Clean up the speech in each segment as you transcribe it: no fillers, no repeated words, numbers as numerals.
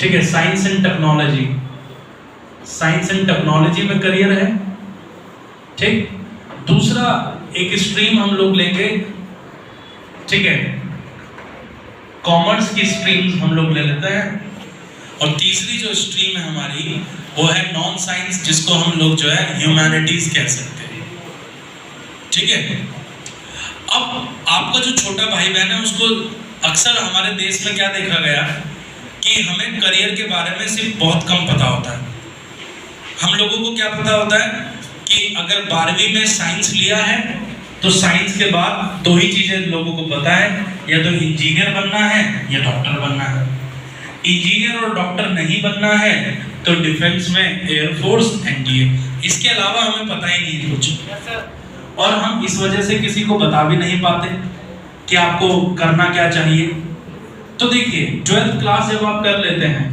ठीक है, science and technology, science and technology में करियर है। ठीक, दूसरा एक स्ट्रीम हम लोग लेंगे, ठीक है, कॉमर्स की स्ट्रीम हम लोग ले लेते हैं। और तीसरी जो स्ट्रीम है हमारी वो है नॉन साइंस, जिसको हम लोग जो है ह्यूमैनिटीज कह सकते हैं। ठीक है, अब आपका जो छोटा भाई बहन है उसको अक्सर हमारे देश में क्या देखा गया कि हमें करियर के बारे में सिर्फ बहुत कम पता होता है। हम लोगों को क्या पता होता है कि अगर 12वीं में साइंस लिया है तो साइंस के बाद दो ही चीजें लोगों को पता है, या तो इंजीनियर बनना है या डॉक्टर बनना है। इंजीनियर और डॉक्टर नहीं बनना है तो डिफेंस में एयरफोर्स, एनडीए, इसके अलावा हमें पता ही नहीं कुछ। और हम इस वजह से किसी को बता भी नहीं पाते कि आपको करना क्या चाहिए। तो देखिए, 12th क्लास जब आप कर लेते हैं,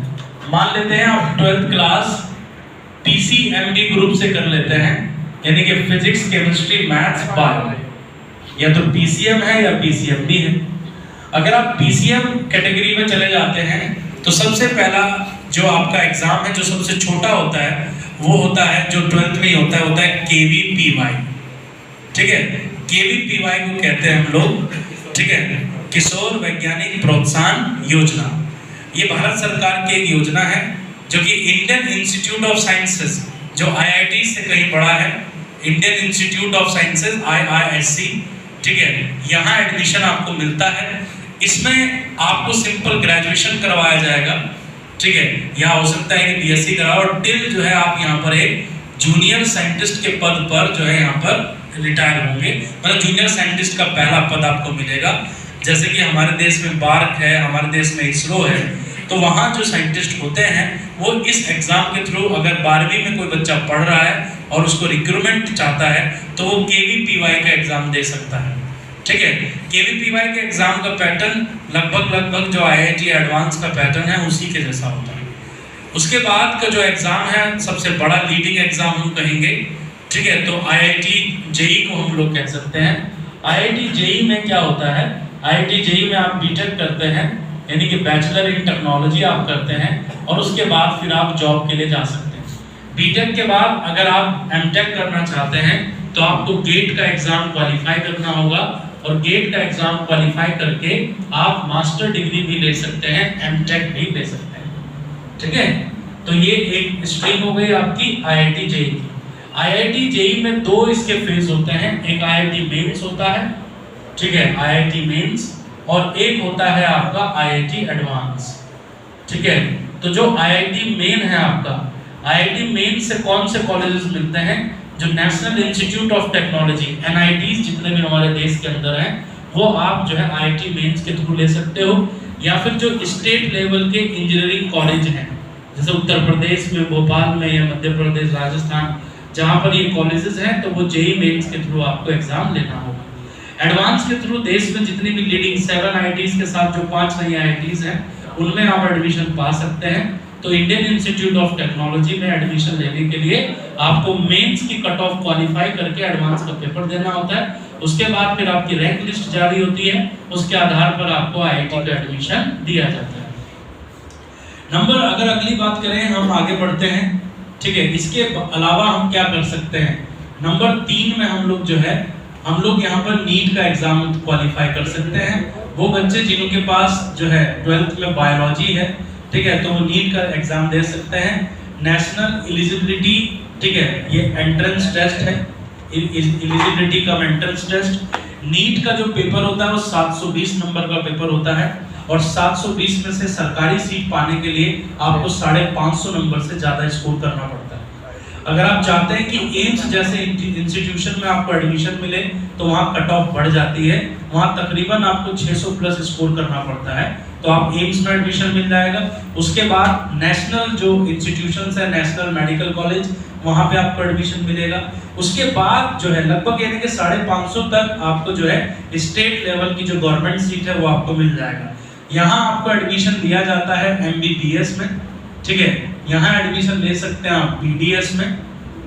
मान लेते हैं आप 12th क्लास पीसीएमबी ग्रुप से कर लेते हैं, यानी कि फिजिक्स, केमिस्ट्री, मैथ्स, बायो, या तो पीसीएम है या पीसीएमबी है। अगर आप पीसीएम कैटेगरी में चले जाते हैं तो सबसे पहला जो आपका एग्जाम है, जो सबसे छोटा होता है, वो होता है जो 12th में ही होता है केवीपीवाई। ठीक है, केवीपीवाई को कहते हैं हम लोग, ठीक है, किशोर वैज्ञानिक प्रोत्साहन योजना। ये भारत सरकार की एक योजना है जो कि इंडियन इंस्टीट्यूट ऑफ साइंसेस, जो आईआईटी से कहीं बड़ा है, Indian institute of sciences IISc, ठीक है, यहाँ एडमिशन आपको मिलता है। इसमें आपको सिंपल ग्रेजुएशन करवाया जाएगा। ठीक है, यहाँ हो सकता है कि बीएससी कराओ और टिल जो है आप यहाँ पर एक जूनियर साइंटिस्ट के पद पर जो है यहाँ पर रिटायर होंगे, मतलब जूनियर साइंटिस्ट का पहला पद आपको मिलेगा। जैसे कि हमारे देश में बार्क है, हमारे देश में इसरो है, तो वहाँ जो साइंटिस्ट होते हैं वो इस एग्जाम के थ्रू, अगर 12वीं में कोई बच्चा पढ़ रहा है और उसको रिक्रूटमेंट चाहता है तो वो केवीपीवाई का एग्जाम दे सकता है। ठीक है, केवीपीवाई के एग्जाम का पैटर्न लगभग जो आईआईटी एडवांस का पैटर्न है उसी के जैसा होता है। उसके बाद का जो एग्जाम है, सबसे बड़ा लीडिंग एग्जाम हम कहेंगे, ठीक है, तो आईआईटी जेई को हम लोग कह सकते हैं। आईआईटी जेई में क्या होता है, आईआईटी जेई में आप बीटेक करते हैं, यानी कि बैचलर इन टेक्नोलॉजी आप करते हैं, और उसके बाद फिर आप जॉब के लिए जा सकते हैं। बीटेक के बाद अगर आप एमटेक करना चाहते हैं तो आपको गेट का एग्जाम क्वालिफाई करना होगा, और गेट का एग्जाम क्वालिफाई करके आप मास्टर डिग्री भी ले सकते हैं, एमटेक भी ले सकते हैं। ठीक है, तो ये एक स्ट्रीम हो गई आपकी आईआईटी जेई। आईआईटी जेई में दो इसके फेज होते हैं, एक आईआईटी मेंस होता है, ठीक है, आईआईटी मेंस, और एक होता है आपका आईआईटी एडवांस। ठीक है, तो जो आईआईटी मेन है आपका, आईआईटी मेन से कौन से कॉलेजेस मिलते हैं, जो national institute of technology, NITs जितने भी हमारे देश के अंदर हैं, वो आप जो है आईआईटी मेंस के थ्रू ले सकते हो, या फिर जो स्टेट लेवल के इंजीनियरिंग कॉलेज हैं, जैसे उत्तर प्रदेश में भोपाल में या मध्य प्रदेश, राजस्थान, जहाँ पर ये कॉलेजेस हैं, तो वो जेई मेंस के थ्रू आपको एग्जाम लेना होगा। एडवांस के थ्रू देश में जितनी भी लीडिंग 7 आईआईटीज के साथ जो 5 नई आईआईटीज हैं, उनमें आप एडमिशन पा सकते हैं। तो इंडियन इंस्टीट्यूट ऑफ टेक्नोलॉजी में एडमिशन लेने के लिए आपको मेंस की कट ऑफ क्वालिफाई करके एडवांस का पेपर देना होता है। उसके बाद फिर आपकी रैंक लिस्ट जारी होती है, उसके आधार पर आपको आईआईटी का एडमिशन दिया जाता है। नंबर, अगर अगली बात करें, हम आगे बढ़ते हैं। ठीक है, इसके अलावा हम क्या कर सकते हैं, नंबर 3 में हम लोग जो है, हम लोग यहाँ पर नीट का एग्जाम क्वालिफाई कर सकते हैं। वो बच्चे जिनके पास जो है 12th में बायोलॉजी है, ठीक है, तो वो नीट का एग्जाम दे सकते हैं। नेशनल एलिजिबिलिटी, ठीक है, ये एंट्रेंस टेस्ट है, एलिजिबिलिटी का एंट्रेंस टेस्ट। नीट का जो पेपर होता है वो 720 नंबर का पेपर होता है, और 720 में से सरकारी सीट पाने के लिए आपको 550 नंबर से ज्यादा स्कोर करना पड़ता है। अगर आप चाहते हैं कि एम्स जैसे इंस्टीट्यूशन में आपको एडमिशन मिले तो वहाँ कट ऑफ बढ़ जाती है, वहाँ तकरीबन आपको 600 प्लस स्कोर करना पड़ता है, तो आप एम्स में एडमिशन मिल जाएगा। उसके बाद नेशनल जो इंस्टीट्यूशंस है, नेशनल मेडिकल कॉलेज, वहाँ पे आपको एडमिशन मिलेगा। उसके बाद जो है लगभग यानी कि 550 तक आपको जो है स्टेट लेवल की जो गवर्नमेंट सीट है वो आपको मिल जाएगा। यहाँ आपको एडमिशन दिया जाता है MBBS में, ठीक है, यहाँ एडमिशन ले सकते हैं आप BDS में,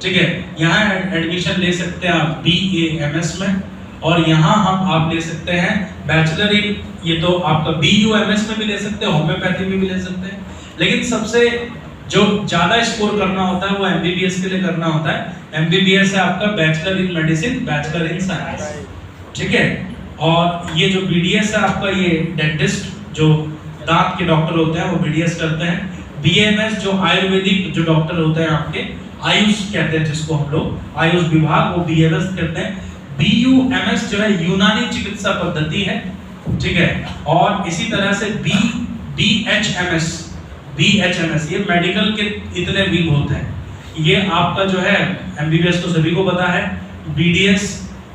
ठीक है, यहाँ एडमिशन ले सकते हैं आप BAMS में, और यहाँ हम आप ले सकते हैं बैचलर इन, ये तो आपका BUMS में भी ले सकते हैं, होम्योपैथी में भी ले सकते हैं, लेकिन सबसे जो ज्यादा स्कोर करना होता है वो MBBS के लिए करना होता है। MBBS है आपका bachelor in medicine, bachelor in science, ठीक है। और ये जो BDS है आपका, ये डेंटिस्ट जो दांत के डॉक्टर होते हैं वो BDS करते हैं। BAMS जो आयुर्वेदिक जो डॉक्टर होते हैं आपके, आयुष कहते हैं जिसको हम लोग, आयुष विभाग, वो BAMS करते हैं। BUMS जो है यूनानी चिकित्सा पद्धति है, ठीक है। और इसी तरह से BHMS ये मेडिकल के इतने विंग होते हैं। ये आपका जो है MBBS तो सभी को पता है, BDS,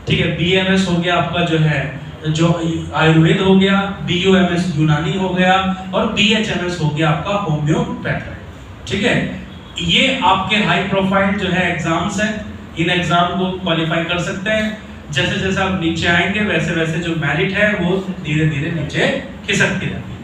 ठीक है, BAMS हो गया आपका जो है जो आयुर्वेद हो गया, BUMS यूनानी हो गया, और BHMS हो गया आपका होम्योपैथी, ठीक है। ये आपके हाई प्रोफाइल जो है एग्जाम्स हैं, इन एग्जाम को क्वालिफाई कर सकते हैं। जैसे जैसे आप नीचे आएंगे वैसे वैसे जो मेरिट है वो धीरे धीरे नीचे खिसकती रहती है।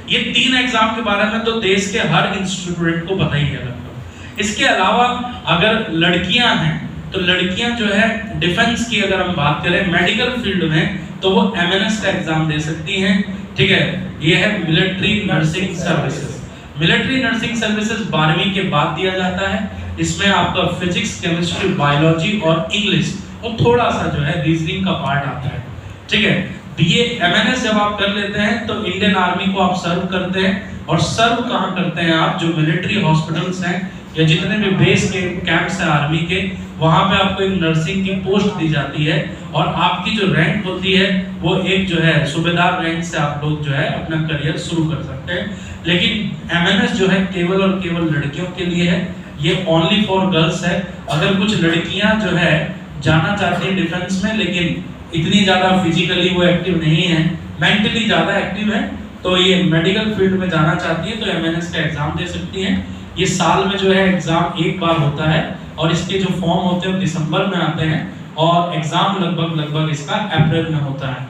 ये 3 एग्जाम के बारे में तो देश के हर स्टूडेंट को पता ही है लगभग। इसके अलावा अगर लड़कियां हैं तो लड़कियां जो है डिफेंस की अगर हम बात करें मेडिकल फील्ड में, तो वो MNS का एग्जाम दे सकती हैं, ठीक है। ये है military nursing services. Military nursing services 12वीं के बाद दिया जाता है। इसमें आपका फिजिक्स, केमिस्ट्री, बायोलॉजी और इंग्लिश और थोड़ा सा जो है रीजनिंग का पार्ट आता है, ठीक है। BA MNS जब आप कर लेते हैं तो इंडियन आर्मी को आप सर्व करते हैं, और सर्व कहाँ करते हैं आप, जो मिलिट्री हॉस्पिटल्स हैं या जितने भी बेस के कैंप्स हैं आर्मी के, वहाँ पे आपको एक नर्सिंग की पोस्ट दी जाती है, और आपकी जो रैंक होती है वो एक जो है सूबेदार रैंक से आप लोग जो है अपना करियर शुरू कर सकते हैं। लेकिन MNS जो है केवल और केवल लड़कियों के लिए है, ये ओनली फॉर गर्ल्स है। अगर कुछ लड़कियां जो है जाना चाहती हैं डिफेंस में, लेकिन इतनी ज़्यादा फिजिकली वो एक्टिव नहीं है, मेंटली ज़्यादा एक्टिव है, तो ये मेडिकल फील्ड में जाना चाहती है तो MNS का एग्ज़ाम दे सकती हैं। ये साल में जो है एग्ज़ाम एक बार होता है, और इसके जो फॉर्म होते हैं दिसंबर में आते हैं, और एग्ज़ाम लगभग इसका अप्रैल में होता है।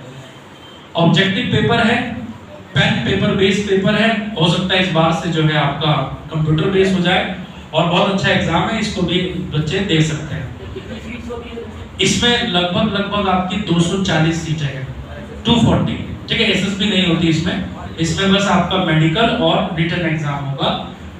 ऑब्जेक्टिव पेपर है, पेन पेपर बेस्ड पेपर है, हो सकता है इस बार से जो है आपका कंप्यूटर बेस्ड हो जाए, और बहुत अच्छा एग्ज़ाम है, इसको भी बच्चे दे सकते हैं। इसमें लगभग आपकी 240 सीटें हैं, 240, ठीक है। SSB नहीं होती इसमें बस आपका मेडिकल और रिटन एग्जाम होगा,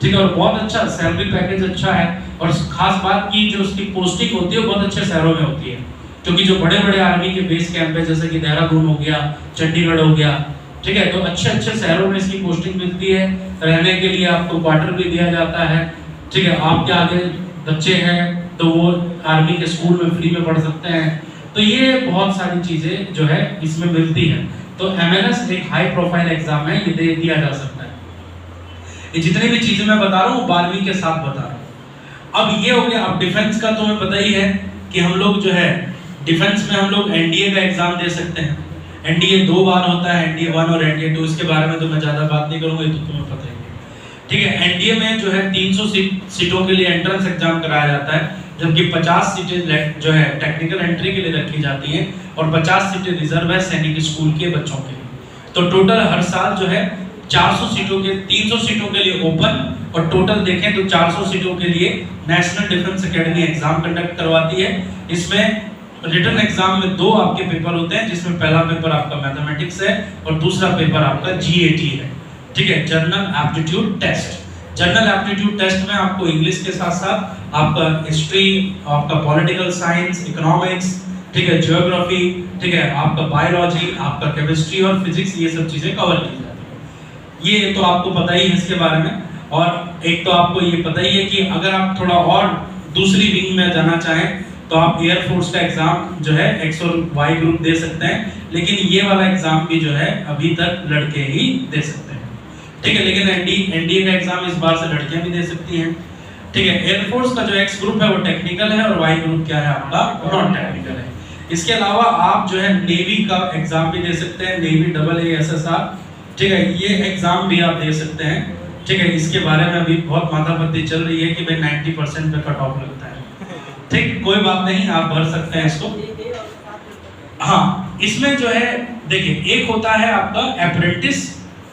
ठीक है। और बहुत अच्छा सैलरी पैकेज अच्छा है, और खास बात की जो उसकी पोस्टिंग होती है वो बहुत अच्छे शहरों में होती है, क्योंकि जो बड़े बड़े आर्मी के बेस कैंप है जैसे कि देहरादून हो गया, चंडीगढ़ हो गया, ठीक है, तो अच्छे शहरों में इसकी पोस्टिंग मिलती है। रहने के लिए आपको क्वार्टर भी दिया जाता है, ठीक है। आपके आगे बच्चे हैं तो वो आर्मी के स्कूल में फ्री में पढ़ सकते हैं, तो ये बहुत सारी चीजें जो है इसमें मिलती है। तो MNS एक हाई प्रोफाइल एग्जाम है, ये दे दिया जा सकता है। ये जितनी भी चीजें मैं बता रहा हूँ 12वीं के साथ बता रहा हूँ। अब ये हो गया। अब डिफेंस का तो हमें पता ही है कि हम लोग जो है डिफेंस में हम लोग NDA का एग्जाम दे सकते हैं। NDA 2 बार होता है, NDA 1 और NDA 2। इसके बारे में तो मैं ज्यादा बात नहीं करूंगा, ये तो तुम्हें पता ही है, ठीक है। NDA में जो है 300 सीटों के लिए एंट्रेंस एग्जाम कराया जाता है, जबकि 50 सीटें जो है टेक्निकल एंट्री के लिए रखी जाती हैं, और 50 सीटें रिजर्व है सैनिक स्कूल के बच्चों के लिए। तो टोटल हर साल जो है 400 सीटों के 300 सीटों के लिए ओपन, और टोटल देखें तो 400 सीटों के लिए national defence academy exam conduct करवाती है। इसमें रिटन एग्जाम में 2 आपके पेपर होते हैं, जिसमें पहला पेपर आपका मैथमेटिक्स है और दूसरा पेपर आपका GAT है, ठीक है, general aptitude test. General aptitude test में आपको इंग्लिश के साथ साथ आपका हिस्ट्री, आपका पॉलिटिकल साइंस, इकोनॉमिक्स, ठीक है, ज्योग्राफी, ठीक है, आपका बायोलॉजी, आपका केमिस्ट्री और फिजिक्स, ये सब चीजें कवर की जाती है। ये तो आपको पता ही है इसके बारे में। और एक तो आपको ये पता ही है कि अगर आप थोड़ा और दूसरी विंग में जाना चाहें तो आप एयरफोर्स का एग्जाम जो है X और Y ग्रुप दे सकते हैं, लेकिन ये वाला एग्जाम भी जो है अभी तक लड़के ही दे सकते हैं, ठीक है। लेकिन NDA का एग्जाम इस बार से लड़कियां भी दे सकती हैं, ठीक है। एयरफोर्स का जो X ग्रुप है वो टेक्निकल है, और Y ग्रुप क्या है आपका नॉन टेक्निकल है। इसके अलावा आप जो है नेवी का एग्जाम भी दे सकते हैं, नेवी AASSR, ठीक है, ये एग्जाम भी आप दे सकते हैं, ठीक है। इसके बारे में अभी बहुत माथापच्ची चल रही है कि भाई 90% पे कट ऑफ लगता है, ठीक, कोई बात नहीं, आप भर सकते हैं इसको। हाँ, इसमें जो है देखिए, एक होता है आपका अप्रेंटिस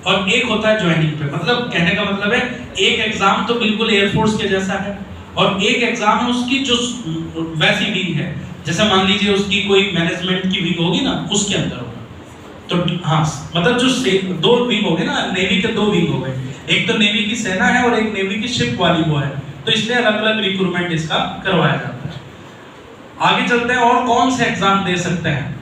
और एक होता है ज्वाइनिंग पे। मतलब कहने का मतलब है एक एग्जाम तो बिल्कुल एयरफोर्स के जैसा है, और एक एग्जाम है उसकी जो वैसी विंग है, जैसे मान लीजिए उसकी कोई मैनेजमेंट की विंग होगी ना, उसके अंदर होगा। तो हाँ, मतलब जो दो विंग हो गए ना, नेवी के 2 विंग हो गए, एक तो नेवी की सेना है और एक नेवी की शिप वाली वो है, तो इसलिए अलग अलग रिक्रूटमेंट इसका करवाया जाता है। आगे चलते हैं, और कौन से एग्जाम दे सकते हैं।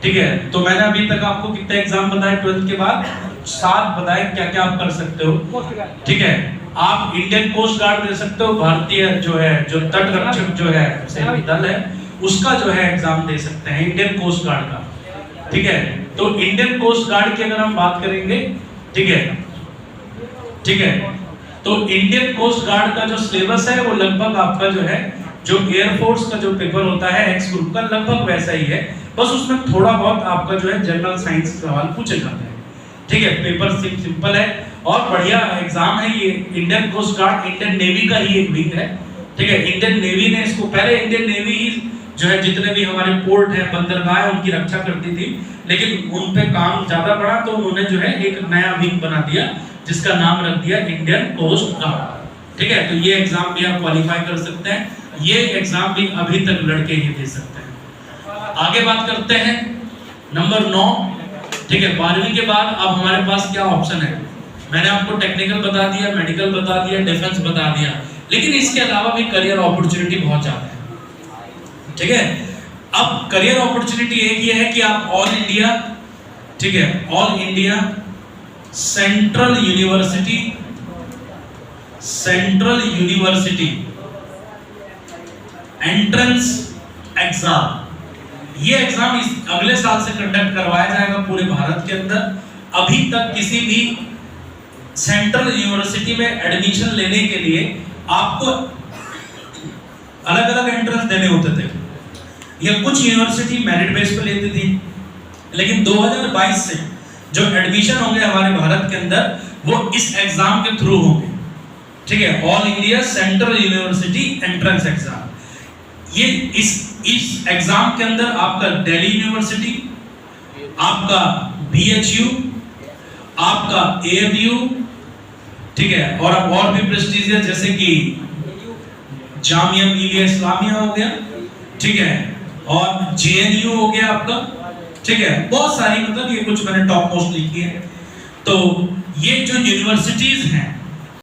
ठीक है, तो मैंने अभी तक आपको कितने एग्जाम बताए 12th के बाद, 7 बताए क्या क्या आप कर सकते हो। ठीक है, आप इंडियन कोस्ट गार्ड दे सकते हो, भारतीय जो है, जो तट रक्षक जो है सैनिक दल है, उसका जो है एग्जाम दे सकते हैं, इंडियन कोस्ट गार्ड का। ठीक है, तो इंडियन कोस्ट गार्ड की अगर हम बात करेंगे, ठीक है, तो इंडियन कोस्ट गार्ड का जो सिलेबस है वो लगभग आपका जो है, जो एयरफोर्स का जो पेपर होता है एक्स ग्रुप का, लगभग वैसा ही है, बस उसमें थोड़ा बहुत आपका जो है जनरल साइंस सवाल पूछे जाते हैं। ठीक है, पेपर सिंपल है और बढ़िया एग्जाम है ये। Indian Coast Guard Indian Navy का ही एक विंग है। ठीक है, इंडियन नेवी ने इसको, पहले इंडियन नेवी ही जो है जितने भी हमारे पोर्ट है, बंदरगाह है, उनकी रक्षा करती थी, लेकिन उन पे काम ज्यादा बढ़ा तो उन्होंने जो है एक नया विंग बना दिया जिसका नाम रख दिया इंडियन कोस्ट गार्ड। ठीक है, तो ये एग्जाम भी आप क्वालिफाई कर सकते हैं, ये एग्जाम भी अभी तक लड़के ही दे सकते हैं। आगे बात करते हैं नंबर 9। ठीक है, 12वीं के बाद अब हमारे पास क्या ऑप्शन है। मैंने आपको टेक्निकल बता दिया, मेडिकल बता दिया, डिफेंस बता दिया, लेकिन इसके अलावा भी करियर अपॉर्चुनिटी बहुत ज्यादा है। ठीक है, अब करियर अपॉर्चुनिटी एक ये है कि आप ऑल इंडिया, ठीक है, all India central university entrance exam, ये एग्जाम इस अगले साल से कंडक्ट करवाया जाएगा पूरे भारत के अंदर। अभी तक किसी भी सेंट्रल यूनिवर्सिटी में एडमिशन लेने के लिए आपको अलग अलग एंट्रेंस देने होते थे, या कुछ यूनिवर्सिटी मेरिट बेस पर लेती थी, लेकिन 2022 से जो एडमिशन होंगे हमारे भारत के अंदर वो इस एग्जाम के थ्रू होंगे। ठीक है, all India central university entrance exam, ये इस एग्जाम के अंदर आपका दिल्ली यूनिवर्सिटी, आपका BHU, आपका AMU, ठीक है, और भी प्रेस्टीजियस जैसे कि जामिया मिलिया इस्लामिया हो गया, ठीक है, और JNU हो गया आपका। ठीक है, बहुत सारी, मतलब ये कुछ मैंने टॉप मोस्ट लिखी है। तो ये जो यूनिवर्सिटीज हैं